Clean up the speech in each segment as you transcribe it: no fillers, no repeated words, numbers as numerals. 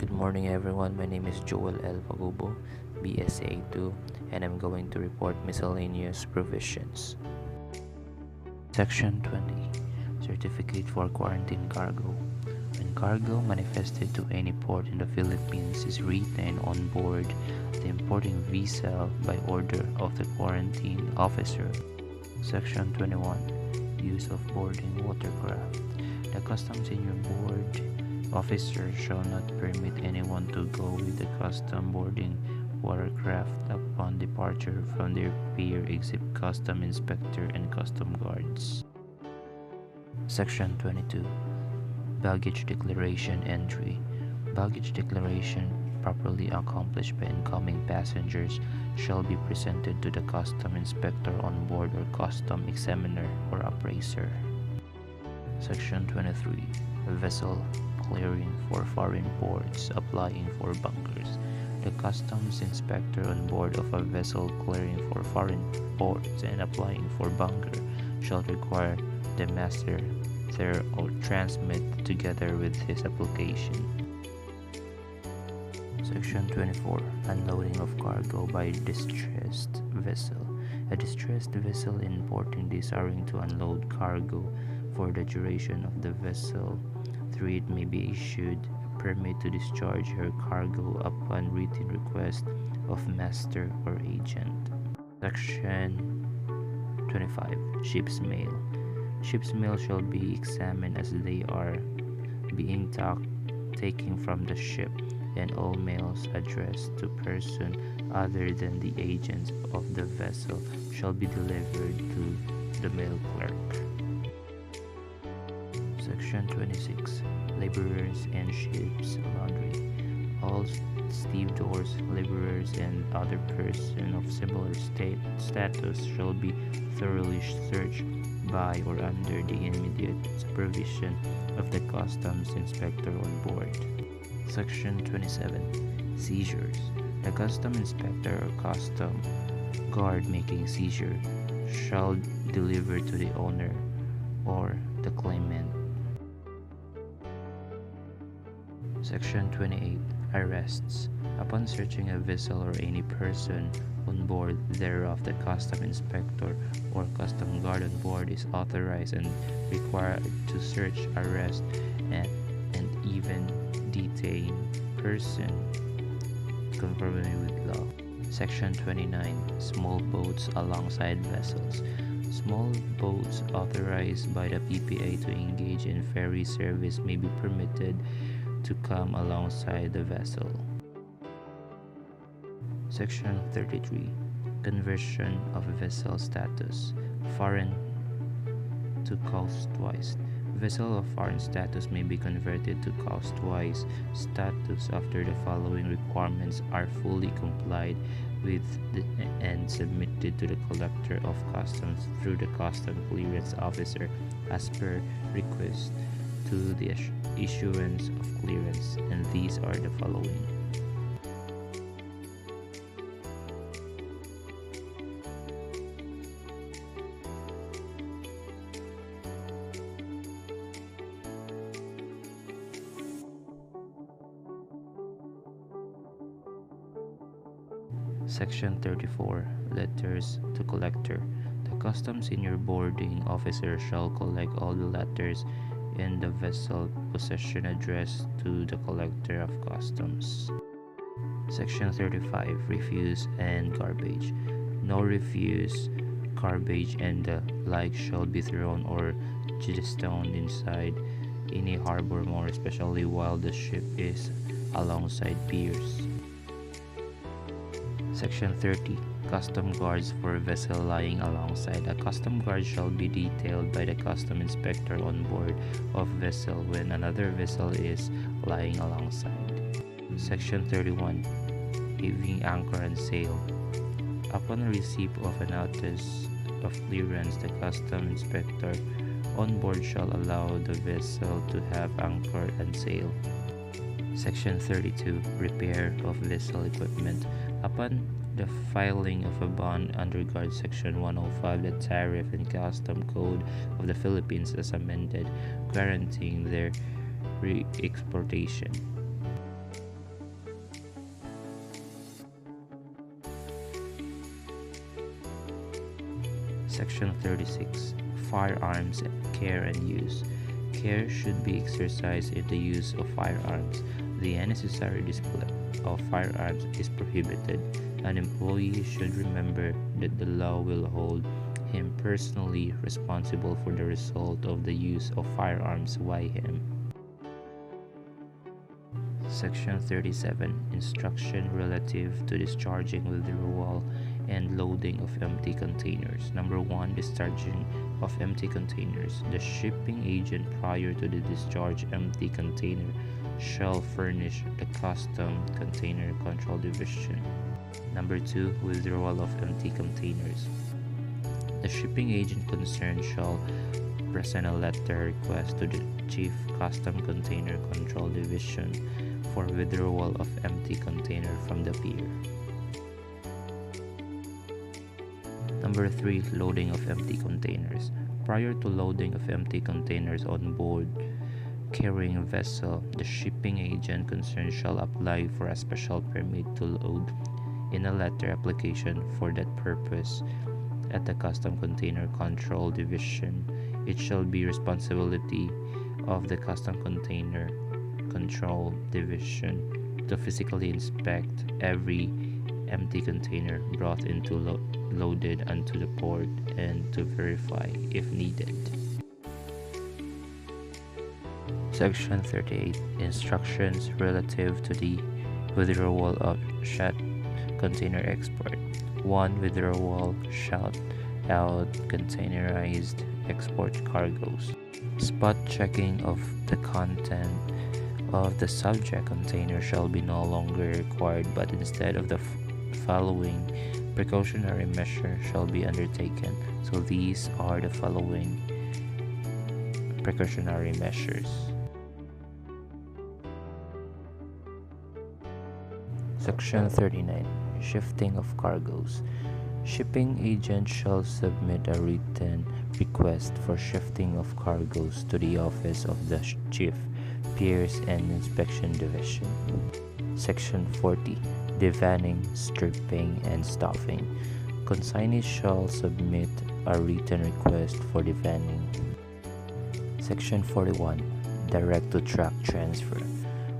Good morning everyone, my name is Joel L. PAGOBO, BSA 2, and I'm going to report miscellaneous provisions. Section 20. Certificate for quarantine cargo. When cargo manifested to any port in the Philippines is written on board the importing vessel by order of the quarantine officer. Section 21. Use of boarding watercraft. The customs senior board officer shall not permit anyone to go with the custom boarding watercraft upon departure from their pier except custom inspector and custom guards. Section 22. Baggage declaration entry. Baggage declaration properly accomplished by incoming passengers shall be presented to the custom inspector on board or custom examiner or appraiser. Section 23. Vessel clearing for foreign ports applying for bunkers. The customs inspector on board of a vessel clearing for foreign ports and applying for bunker shall require the master thereof transmit together with his application. Section 24. Unloading of cargo by distressed vessel. A distressed vessel in port desiring to unload cargo for the duration of the vessel through it may be issued a permit to discharge her cargo upon written request of master or agent. Section 25. Ship's mail. Ship's mail shall be examined as they are being taken from the ship, and all mails addressed to person other than the agents of the vessel shall be delivered to the mail clerk. Section 26. Laborers and ship's laundry. All stevedores, laborers, and other persons of similar status shall be thoroughly searched by or under the immediate supervision of the customs inspector on board. Section 27. Seizures. The custom inspector or custom guard making seizure shall deliver to the owner or the claimant. Section 28. Arrests. Upon searching a vessel or any person on board thereof, the custom inspector or custom guard on board is authorized and required to search, arrest, and even detain person conformity with law. Section 29. Small boats alongside vessels. Small boats authorized by the PPA to engage in ferry service may be permitted to come alongside the vessel. Section 33. Conversion of vessel status. Foreign to coastwise. Vessel of foreign status may be converted to coastwise status after the following requirements are fully complied with and submitted to the collector of customs through the custom clearance officer as per request to the issuance of clearance, and these are the following. Section 34. Letters to collector. The customs senior boarding officer shall collect all the letters in the vessel possession addressed to the collector of customs. Section 35. Refuse and garbage. No refuse, garbage, and the like shall be thrown or jettisoned inside any harbor, more especially while the ship is alongside piers. Section 30. Custom guards for a vessel lying alongside. A custom guard shall be detailed by the custom inspector on board of vessel when another vessel is lying alongside. Section 31. Giving anchor and sail. Upon receipt of a notice of clearance, the custom inspector on board shall allow the vessel to have anchor and sail. Section 32. Repair of vessel equipment. Upon the filing of a bond under Guard Section 105, the Tariff and Custom Code of the Philippines as amended, guaranteeing their re-exportation. Section 36. Firearms Care and Use. Care should be exercised in the use of firearms. The unnecessary display of firearms is prohibited. An employee should remember that the law will hold him personally responsible for the result of the use of firearms by him. Section 37. Instruction relative to discharging, withdrawal, and loading of empty containers. Number 1. Discharging of empty containers. The shipping agent, prior to the discharge empty container, shall furnish the Custom Container Control Division. Number 2. Withdrawal of empty containers. The shipping agent concerned shall present a letter request to the Chief Custom Container Control Division for withdrawal of empty container from the pier. Number 3. Loading of empty containers. Prior to loading of empty containers on board carrying vessel, the shipping agent concerned shall apply for a special permit to load in a letter application for that purpose at the Custom Container Control Division. It shall be responsibility of the Custom Container Control Division to physically inspect every empty container brought into loaded onto the port and to verify if needed. Section 38. Instructions relative to the withdrawal of shut container export. 1. Withdrawal shut out containerized export cargoes. Spot checking of the content of the subject container shall be no longer required, but instead of the following precautionary measure shall be undertaken. So these are the following precautionary measures. Section 39. Shifting of cargoes. Shipping agent shall submit a written request for shifting of cargoes to the office of the Chief, Piers and Inspection Division. Section 40. Devanning, stripping, and stuffing. Consignee shall submit a written request for devanning. Section 41. Direct-to-truck transfer.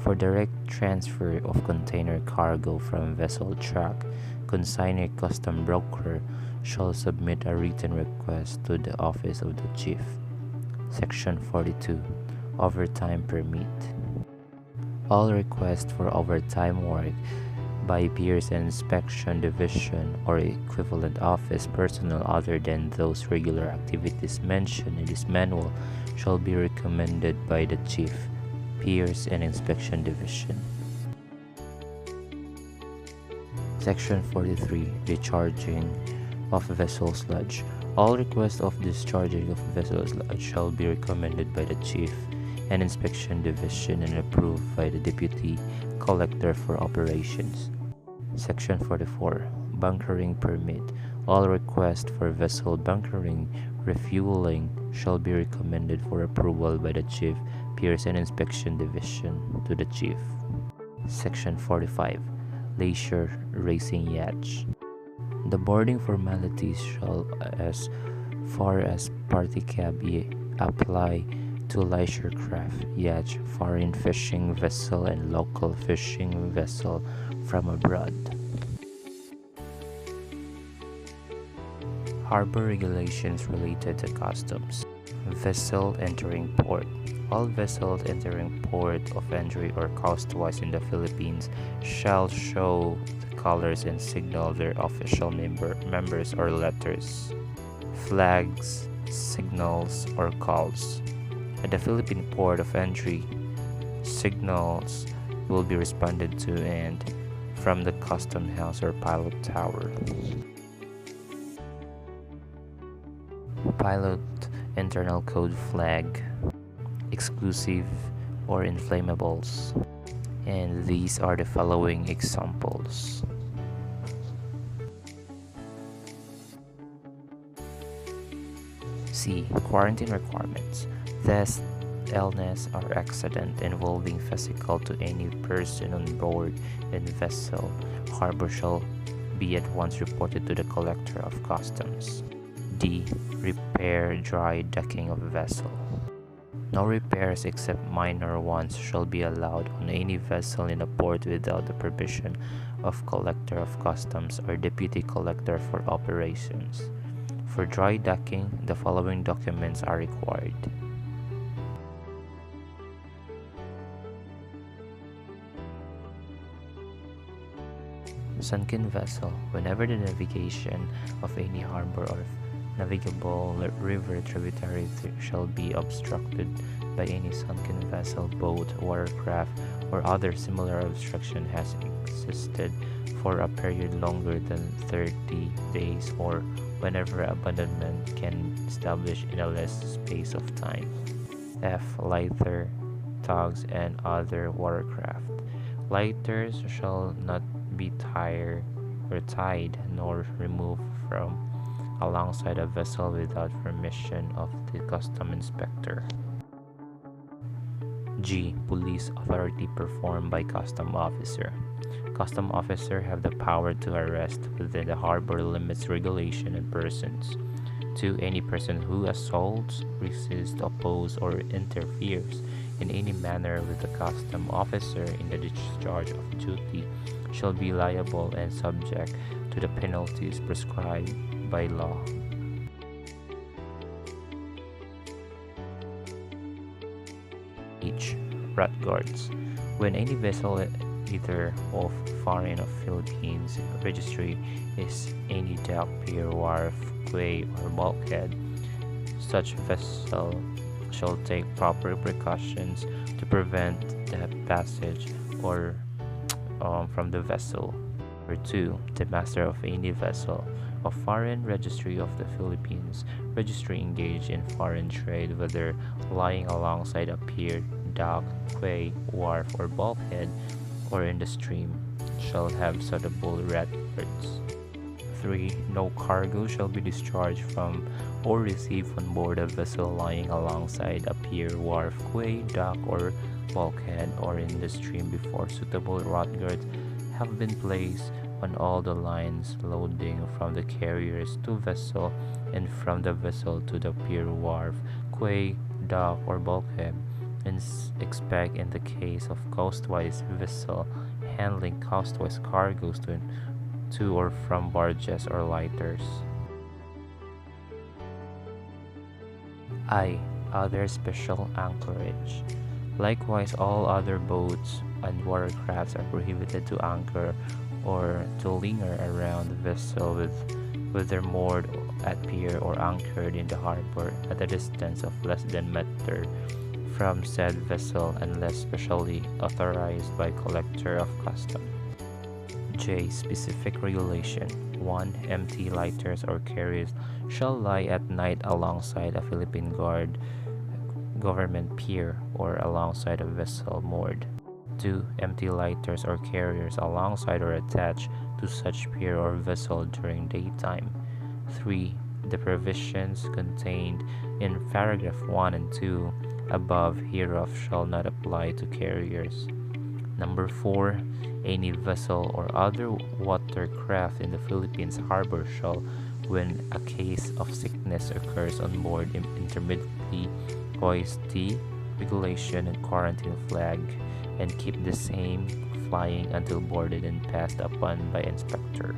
For direct transfer of container cargo from vessel truck, consignee custom broker shall submit a written request to the office of the Chief. Section 42. Overtime permit. All requests for overtime work by Piers and Inspection Division or equivalent office personnel other than those regular activities mentioned in this manual shall be recommended by the Chief, Piers and Inspection Division. Section 43. Discharging of vessel sludge. All requests of discharging of vessel sludge shall be recommended by the Chief and Inspection Division and approved by the Deputy Collector for Operations. Section 44. Bunkering permit. All requests for vessel bunkering, refueling shall be recommended for approval by the Chief, Piers and Inspection Division to the Chief. Section 45. Leisure racing yacht. The boarding formalities shall, as far as party cab, apply to leisure craft, yacht, foreign fishing vessel, and local fishing vessel from abroad. Harbor regulations related to customs. Vessel entering port. All vessels entering port of entry or coastwise in the Philippines shall show the colors and signal their official members or letters, flags, signals, or calls. At the Philippine port of entry, signals will be responded to and from the custom house or pilot tower. Pilot internal code flag, exclusive or inflammables, and these are the following examples. C. Quarantine requirements. Death, illness, or accident involving physical to any person on board and vessel harbor shall be at once reported to the Collector of Customs. D. Repair dry docking of vessel. No repairs except minor ones shall be allowed on any vessel in a port without the permission of Collector of Customs or Deputy Collector for operations. For dry docking, the following documents are required. Sunken vessel. Whenever the navigation of any harbor or navigable river tributary shall be obstructed by any sunken vessel, boat, watercraft, or other similar obstruction has existed for a period longer than 30 days or whenever abandonment can establish in a less space of time. F. Lighter, tugs, and other watercraft. Lighters shall not be tied nor removed from alongside a vessel without permission of the custom inspector. G. Police authority performed by custom officer. Custom officer have the power to arrest within the harbor limits regulation and persons. 2. Any person who assaults, resists, opposes, or interferes in any manner with the custom officer in the discharge of duty shall be liable and subject to the penalties prescribed by law. H. Rat guards. When any vessel either of foreign or Philippines registry is any dock, pier, wharf, quay, or bulkhead, such vessel shall take proper precautions to prevent the passage or from the vessel. Number 2. The master of any vessel of foreign registry of the Philippines registry engaged in foreign trade, whether lying alongside a pier, dock, quay, wharf, or bulkhead, or in the stream, shall have suitable rat guards. 3. No cargo shall be discharged from or received on board a vessel lying alongside a pier, wharf, quay, dock, or bulkhead, or in the stream before suitable rat guards have been placed on all the lines loading from the carriers to vessel and from the vessel to the pier, wharf, quay, dock, or bulkhead, and expect in the case of coastwise vessel handling coastwise cargoes to or from barges or lighters. I. Other special anchorage. Likewise, all other boats and watercrafts are prohibited to anchor or to linger around the vessel whether moored at pier or anchored in the harbor at a distance of less than meter from said vessel unless specially authorized by Collector of Custom. J. Specific regulation. 1. Empty lighters or carriers shall lie at night alongside a Philippine government pier or alongside a vessel moored. 2. Empty lighters or carriers alongside or attached to such pier or vessel during daytime. 3. The provisions contained in paragraph 1 and 2 above hereof shall not apply to carriers. Number 4. Any vessel or other watercraft in the Philippines harbor shall, when a case of sickness occurs on board, intermittently hoist the regulation and quarantine flag and keep the same flying until boarded and passed upon by inspector.